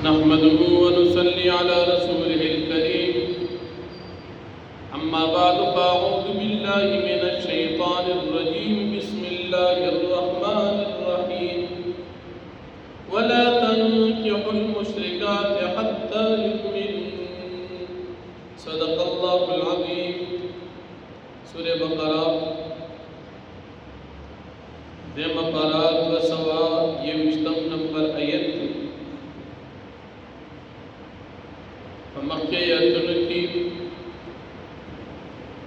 نحمده ونصلي على رسوله الكريم أما بعد فأعوذ بالله من الشيطان الرجيم بسم الله الرحمن الرحيم ولا تنكحوا المشركات حتى يؤمنوا صدق الله العظيم سورة بقرة دیم پارات و سوا یوشتم نمبر آیت مکه آیتونو کې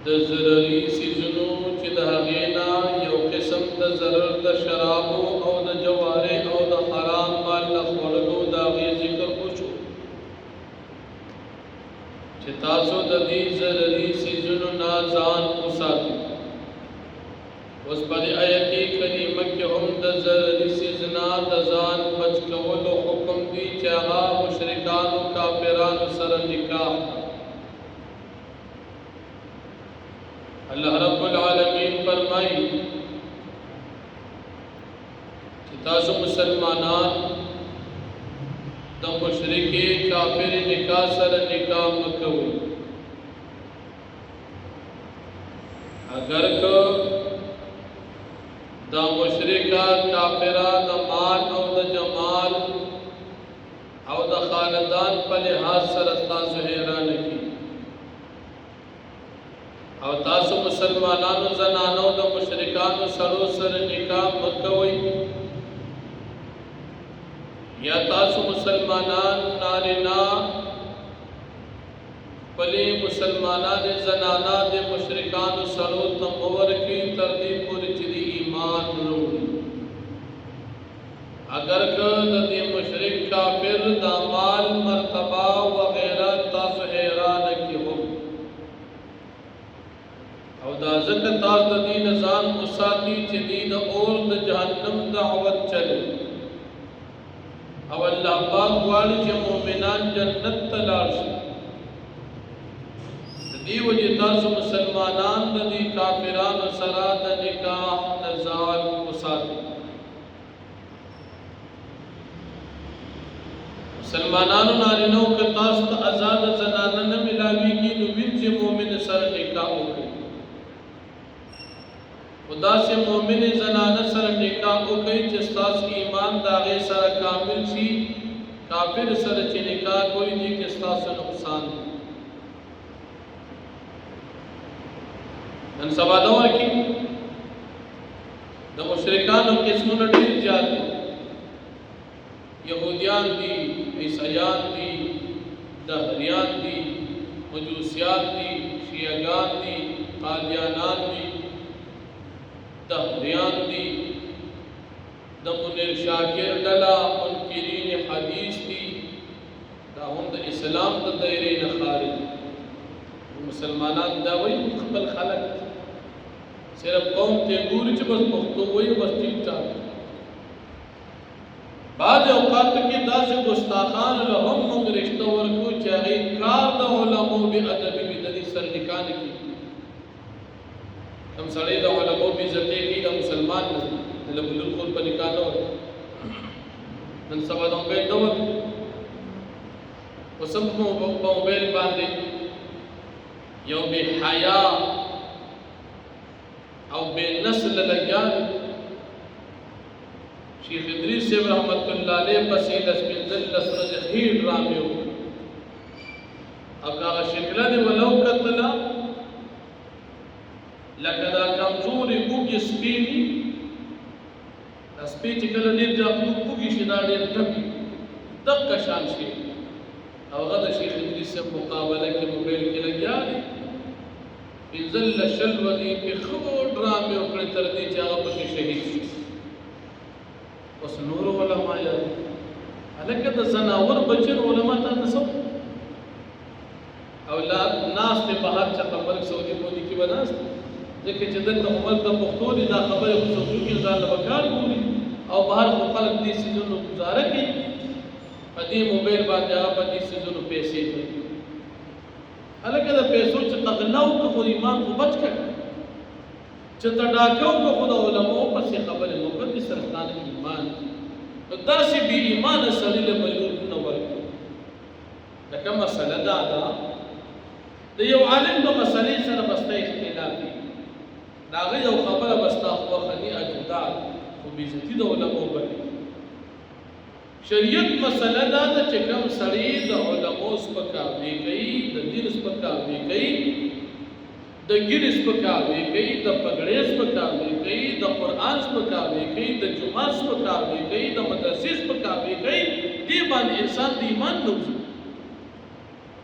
د ضروري سيزونو چې د هغې نه یو قسم د ضرر د شرابو او د جوارح او د حرام مال نه خوړلو د هغې ذکر وشو چې تاسو د دې ضروري سيزونو نه ځان وساتئ. اوس په دې آیت کریمه کې هم د ضروري سيزنا د ځان بچ کولو حکم دی چې هغه مشرکانو کافرانو سره نکاح. الله رب العالمین فرمایي چې تاسو مسلمانان د مشرکی کافر نکاح سره نکاح مکوئ اگر که دا مشرکا کافرہ دا مال او دا جمال او دا خاندان پا لحاظ سر تاسو حیران کی او تاسو مسلمانانو زنانو دا مشرکانو سرو سر نکاح مکوئی یا تاسو مسلمانان نارینا پلی مسلمانان زنانا دے مشرکانو سرو تمور کی تردی پوری چلی ایمان روڑی اگر کہ دی مشرک کافر دا مال مرتبہ وغیرہ تاسو حیران کی ہو او دا ذکر تاس دا دی نظام مساتی چلی دا اور دا جہنم دعوت چلے او اللہ پاک والی چی مومنان جنت تلاشی دی وجہ تاسو مسلمانان د دې کافرانو سره د نکاح نزال وساتئ. مسلمانانو نارینو که تاسو ته آزاد زنانه نه ملاویږي نو وینځي مؤمن سره نکاح وکړئ. خدا سے مؤمن زنانه سره نکاح وکړئ چې ستاسو ایمان د هغې سره کامل شي. کافر سره چې نکاح کوئ دې کې ستاسو نقصان دی. نن سبا دور کې د مشرکانو قسمونه ډېر زیات دي. یهودیان دي، عیسایان دي، دهریان دي، مجوسیان دي، شیعگان دي، قادیانان دي، دهریان دي، د منیر شاکر ډله منکرین حدیث دي. دا هم د اسلام د دایرې نه خارج دي. مسلمانان دا وایي خپل خلک صرف قوم ته ګوري چې بس پښتو وایي بس ټیک ټاک. بعض اوقات کې داسې ګستاخان له هم موږ رشته ورکو چې هغې کار د علماو بې ادبي وي د دې سره نکاح نه کېږي. کوم سړی د علماو بې عزتي کوي دا مسلمان نه دی. د لبلل خور په نکاح نه ورکوي. نن سبا د موبایل نه ورکوي. اوس هم په موبایل باندې یو بے حیا او بے نسل لگیان شیخ ادریس صاحب رحمت اللہ علیہ پسیلس بنزلس رجحیر رامیو اکاغا شکلہ دی ولو کتلا لکدا کمزوری اوگی سپینی سپیچی کلا دیر جا اوگی شدا دیر ٹپی دقا شان شیخ او غدا شیخ ادریس صاحب مقابلہ کے موبیل کی لگیانی انزل شلوزی پی خود ڈرامی اکڑی تردی چاہا پکی شہید شی. اس نور علماء یادی حالکہ دا زناور بچن علماء تا تصو اولاد ناس تے باہر چاہتا مرک سعودی مودی کی بناس دیکھے چندر دا عمر دا مختوری دا خبر خصوصی کی ازال بکار گوری او باہر خلق دی سیزنو گزارا کی پدی موبیل باندې هغه پدی سيزونو پیسې دي. هلکه د پیسو چې تغلاو که خو ایمان خو بچ کړه چې تډاکو که خو د علماو پسې خبرې مو کړې سرطان ایمان داسې بې ایمانه سړي له بلور نه ورکړي لکه مسله دا ده د یو عالم د مسلې سره بسته اختلاف دي د هغه یو خبره بسته خوښني اجدا خو بېزتي د علماو بلې شریعت مسله دا ده چې کوم سړی د علماو سپکاوی کوي د دین سپکاوی کوي د ګیرې سپکاوی کوي د پګړۍ سپکاوی کوي د قرآن سپکاوی کوي د جمعه سپکاوی کوي د مدرسې سپکاوی کوي دې باندې انسان د ایمان نه وځي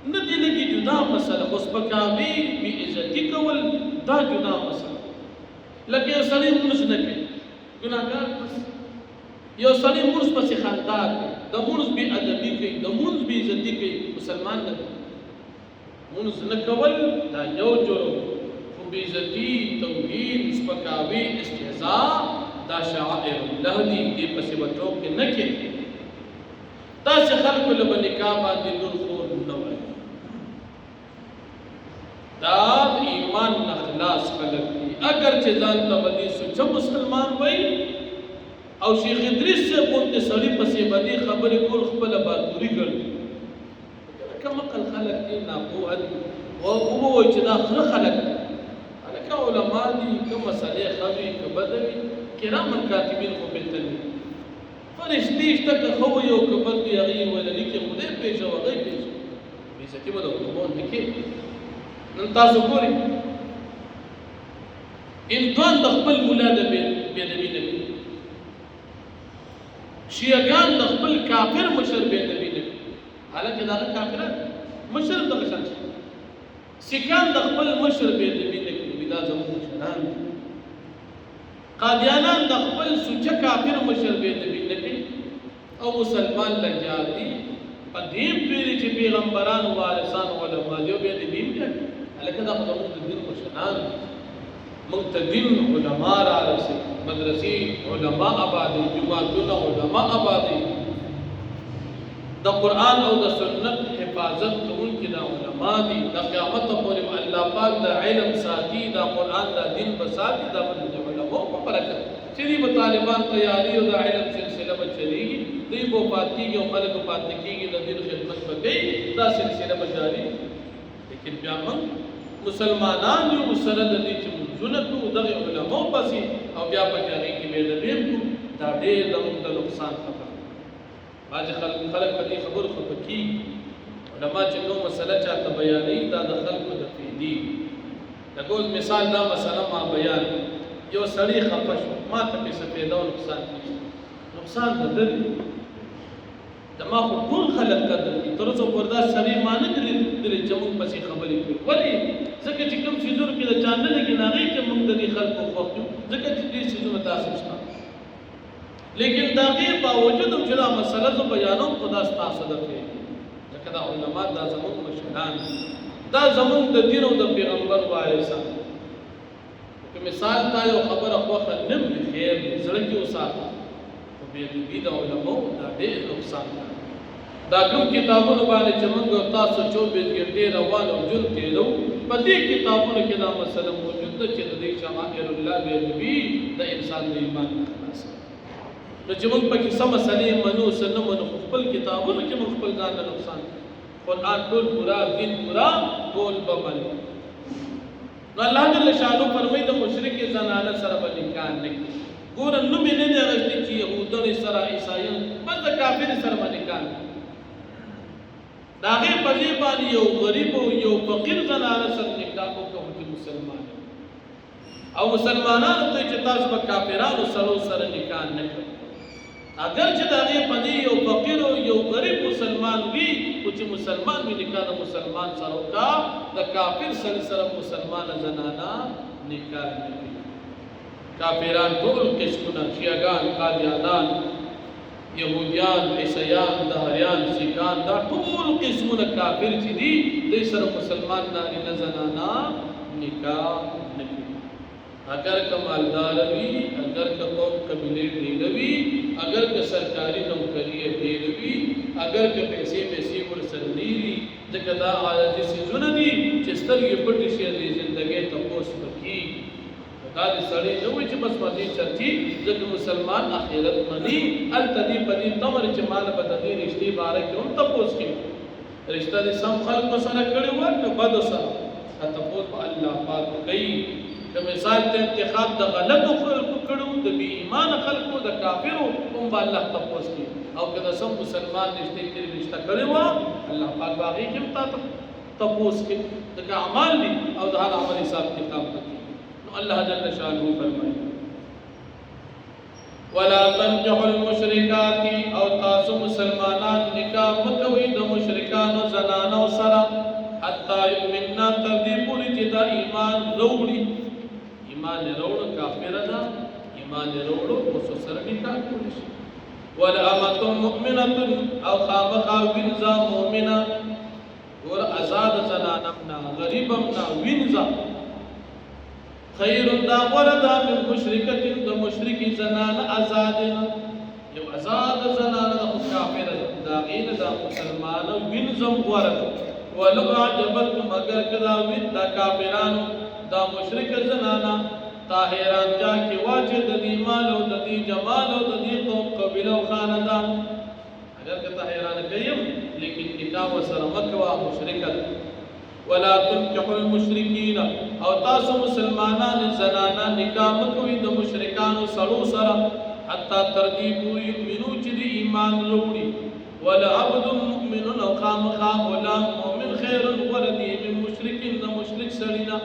نه دې لګي جدا مسله خو سپکاوی بې عزتي کول دا جدا مسله لکه یو سړی لمونځ نه کوي ګناهګار یو سړی لمونځ پسې خندا کوي د لمونځ بې ادبي کوي د لمونځ بې عزتي کوي مسلمان نه دی لمونځ نه کول دا یو جرم خو بې عزتي توهین سپکاوي استهزاء دا شعائر الله دي دې پسې به ټوک نه کوي داسې خلکو له به نکاح باندې لور خور نه وایي دا د ایمان نه خلاص خلک دي اگر چې ځان ته به دې سوچه مسلمان وایي او شیخ ادریس صاحب غوندې سړي پسې به دې خبرې کول خپله بهادري ګڼي کم عقل خلک دي ناپوهه دي ووایي چې دا خره خلک دي هلکه علما دي که مسلې ښه وي که بده وي کرامن کاتبین خو بهتر وي فرشتې شته که ښه وي او که بد وي هغې یې ویله لیکي خدای پېژني او هغه یې پېژني بېعزتي به د علماو نه کوي نن تاسو ګورئ هندوان د خپل ملا د بېادبي نه کوي شیعهګان د خپل کافر مشر بېادبي نه کوي حالانکه د هغه کافران مشر دغه شان شي سیکان د خپل مشر بېادبي نه کوي دا زموږ مشران دي قادیانان د خپل سوچه کافر مشر بېادبي نه کوي او مسلمان لګیا دي په دې پوهېږي چې پیغمبران وارثان علما دي او بېادبي هم کوي هلکه دا خو زموږ د دین مشران دي موږ ته دین علما را رسي مدرسې علما آبادوي جوماتونه علما آبادوي د قرآن او د سنت حفاظت کوونکي دا علما دي د قیامت پورې الله پاک د علم ساتي د قرآن د دین به ساتي دا به د علماو په برکت چې دوی به طالبان تیاري او د علم سلسله به چلېږي دوی به وفات کېږي او خلک به پاتې کېږي د دین خدمت به کوي دا سلسله به جاري لیکن بیا موږ مسلمانان یو سره د دې چې مونځونه کوو دغې علماو پسې او بیا پکې هغې کې بېادبي هم کوو دا ډېر زموږ د نقصان خبره بعضې خلک په دې خبرو خفه کېږي علما چې کوم مسله چاته بیانوي دا د خلکو د فایدې لکه اوس مثال دا مسله ما بیان یو سړی خفه شو ما ته پې څه فایده او نقصان نشته نقصان د ده دی زما خو ټول خلک قدر دي تر اوسه پورې دا سړی ما نه دي لیدلی چې موږ پسې خبرې کوي ولې ځکه چې کوم څیزونو کې د چا نه لګي نو هغې کې موږ د دې خلکو خوښ یو ځکه چې دې څیزونه تاسو شته لیکن د هغې باوجود هم چې دا مسله زه بیانوم خو دا ستاسو د فایدې ځکه دا علما دا زموږ مشران دا زموږ د دین او د پیغمبر وارثان که مثال تا یو خبره خوښه نه وي خیر دی زړه کې وساته خو بېادبي د علماو دا ډېر نقصان ده دا کوم کتابونو باندې چې موږ تاسو 24 ګنټې روان او ژوند تېرو په دې کتابونو کې دا مسله موجود ده چې د دې شعائر الله بېادبي د انسان د ایمان نه خلاصوي نو چې موږ پکې څه مسلې منو څه نه منو خو خپل کتابونو کې موږ خپل ځان ته نقصان قرآن ټول پورا دین پورا ټول به منو نو الله جل شانو فرمایي د مشرکې زنانه سره به نکاح نه کړي ګوره نوم یې نه دی اخیستی چې یهودانو سره عیسایان بس د کافرې سره به نکاح نه د هغې په ځای باندې یو غریب او یو فقیر زنانه سره نکاح وکړو چې مسلمان او مسلمانانو ته چې تاسو به کافرانو سره نکاح نه کوئ اگر چې د هغې په ځای یو فقیر او یو غریب مسلمان وي خو چې مسلمان وي نکاح د مسلمان سره وکړه د کافر سره مسلمانه زنانه نکاح نه کوي کافران ټول قسمونه شیعهګان قادیانان یهودیان عیسیان دهریان سیکان دا ټول قسمونه کافر چې دي دوی سره مسلمان نارینه زنانه نکاح نه کوي اگر که مالدار وي اگر که قوم قبیلې ډېره وي اگر که سرکاري نوکري یې ډېره وي اگر که پیسې ورسره ډېري ځکه دا عارضي څیزونه دي چې سترګې پټې شي د زندګۍ تپوس به کېږي دا د سړی نه وي چې بس مزې چرچي ځکه مسلمان آخرت مني هلته دې په دې تمر چې مال به د دې رشتې باره کې هم تپوس کوي رشتہ دې سم خلکو سره کړی و که بدو سره تپوس به الله پاک کوي که مثال ته انتخاب د غلطو خلکو کړو د بې ایمانه خلکو د کافرو هم به الله تپوس کوي او که د سم مسلمان رشتې کې رشتہ کړی و الله پاک به هغې کې هم تا تپوس کوي ځکه اعمال دي او د هر عمل حساب کتاب کوي نو الله جل شانه فرمایي ولا تنكحوا المشركات او تاسو مسلمانان نکاح مکوئ د مشرکانو زنانو سره حتى يؤمننا تردی پوری چې دا ایمان وروړي ایمان وروړو کافر ده ایمان وروړو او سره نکاح کوي ولا امه مؤمنه او خامخا وینځه مؤمنه ور آزاد زنانمنا غریبمنا وینځه خیر دا وردا من مشرکت د مشرکی زنان آزادنا یو آزاد زنان د کافر دا غیر دا مسلمان وینځم وردا ولو عجبتم اگر کدا وین دا کافرانو دا مشرک زنانا طاهران جا کی واجه د دې مال او د دې جمال او د دې قوم قبیله او خاندان اگر کدا حیران کيم لیکن نکاح وسره مکوا مشرکت ولا تنكحوا المشركين او تاسو مسلمانان زنانا نکاح مکوئ د مشرکانو سړو سره حتا تردی پوری یؤمنو چې د ایمان وروړي ولا عبد مؤمن او خامخا غلام مؤمن خير وردي من مشرك د مشرک سړینا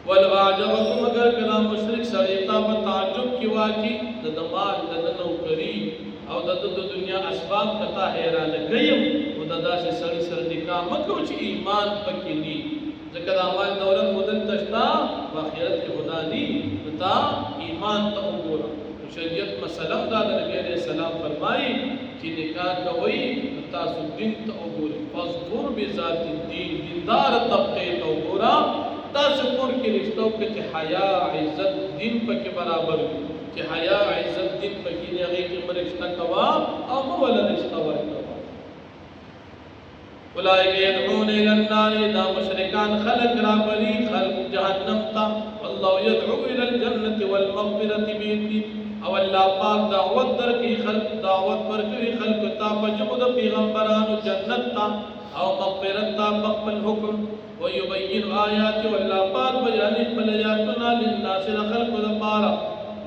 ولو عجبكم اگر کنا مشرک سړی تا په تعجب کې واچي د مال د نوکری او د دنیا اسباب کتا حیران کيم او د داسې سړی سره نکاح مکو چې ایمان پکې ني ځکه د مال دولت مدن تشتا په آخرت کې خدا ني تا ایمان ته وګوره شریعت مسلم دا د نبی عليه السلام فرمایي چې نکاح کوي تاسو دین ته وګورئ فاصبر بذات الدين دیندار طبقه ته وګوره تاسو کور کې رښتو کې چې حیا عزت دین پکې برابر وي چې حیا عزت دین پکې نه هغه کې مرشتہ کوا او مولا رشتہ ورکوا اولئک يدعون الى النار دا مشرکان خلق را بلی خلق جهنم تا والله يدعو الى الجنه والمغفرة باذنه او الله پاک دعوت درکې خلق دعوت ورکړي خلق ته په جبو د پیغمبرانو جنت ته او مغفرت ته خپل حکم ويبين آيات والله پاک بیان خپل آیاتنا للناس خلق د پاره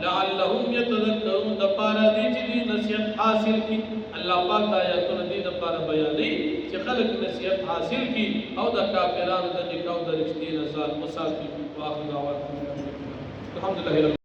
لعلهم يتذكرون د پاره دي چې نصیحت حاصل کی الله پاک د آیاتونو دي د پاره بیانې چې خلق نصیحت حاصل کی او د کافرانو د نکاح د رښتینه ځان مسافر واخر دعوت الحمدلله